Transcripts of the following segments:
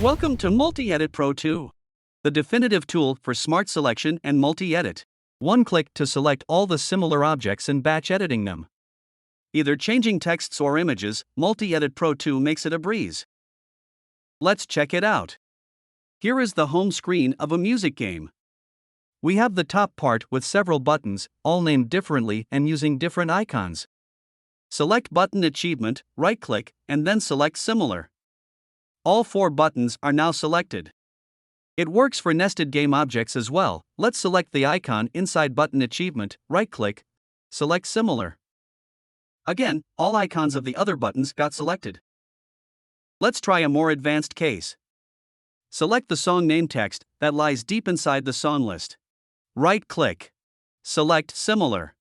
Welcome to Mult-edit Pro 2, the definitive tool for smart selection and multi-edit. One click to select all the similar objects and batch editing them. Either changing texts or images, Mult-edit Pro 2 makes it a breeze. Let's check it out. Here is the home screen of a music game. We have the top part with several buttons, all named differently and using different icons. Select Button Achievement, right-click, and then select Similar. All 4 buttons are now selected. It works for nested game objects as well. Let's select the icon inside Button Achievement, right-click, select Similar. Again, all icons of the other buttons got selected. Let's try a more advanced case. Select the song name text that lies deep inside the song list. Right-click. Select Similar.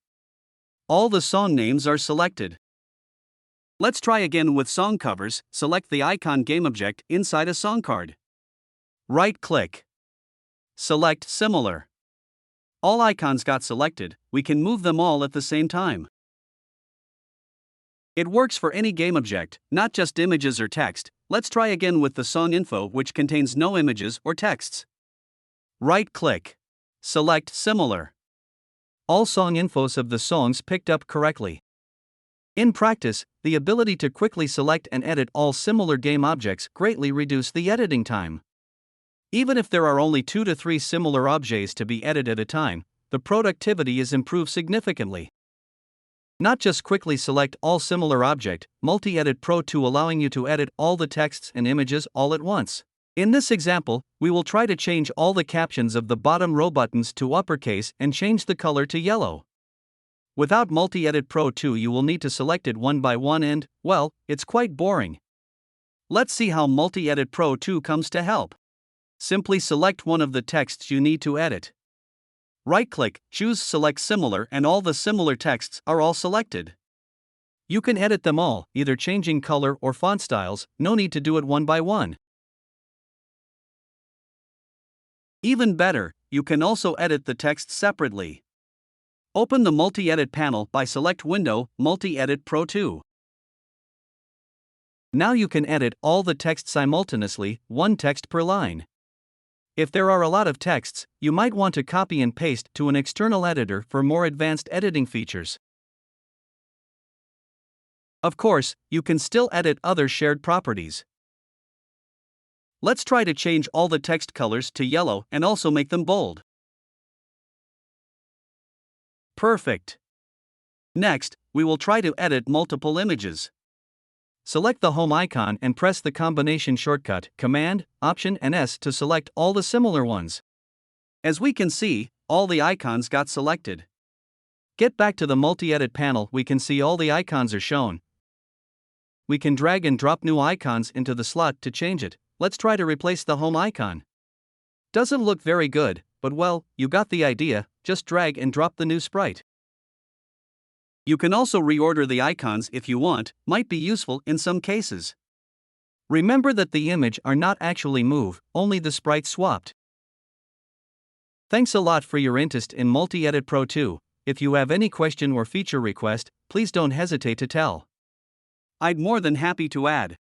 All the song names are selected. Let's try again with song covers. Select the icon gameObject inside a song card. Right-click. Select Similar. All icons got selected. We can move them all at the same time. It works for any gameObject, not just images or text. Let's try again with the song info, which contains no images or texts. Right-click. Select Similar. All song infos of the songs picked up correctly. In practice, the ability to quickly select and edit all similar game objects greatly reduce the editing time. Even if there are only 2 to 3 similar objects to be edited at a time, the productivity is improved significantly. Not just quickly select all similar object, Mult-edit Pro 2 allowing you to edit all the texts and images all at once. In this example, we will try to change all the captions of the bottom row buttons to uppercase and change the color to yellow. Without Mult-edit Pro 2 you will need to select it one by one and, well, it's quite boring. Let's see how Mult-edit Pro 2 comes to help. Simply select one of the texts you need to edit. Right-click, choose Select Similar, and all the similar texts are all selected. You can edit them all, either changing color or font styles. No need to do it one by one. Even better, you can also edit the text separately. Open the Multi-edit panel by select Window, Mult-edit Pro 2. Now you can edit all the text simultaneously, one text per line. If there are a lot of texts, you might want to copy and paste to an external editor for more advanced editing features. Of course, you can still edit other shared properties. Let's try to change all the text colors to yellow and also make them bold. Perfect. Next, we will try to edit multiple images. Select the home icon and press the combination shortcut Command, Option and S to select all the similar ones. As we can see, all the icons got selected. Get back to the Multi-edit panel. We can see all the icons are shown. We can drag and drop new icons into the slot to change it. Let's try to replace the home icon. Doesn't look very good, but well, you got the idea. Just drag and drop the new sprite. You can also reorder the icons if you want, might be useful in some cases. Remember that the image are not actually moved, only the sprite swapped. Thanks a lot for your interest in Mult-edit Pro 2. If you have any question or feature request, please don't hesitate to tell. I'd more than happy to add.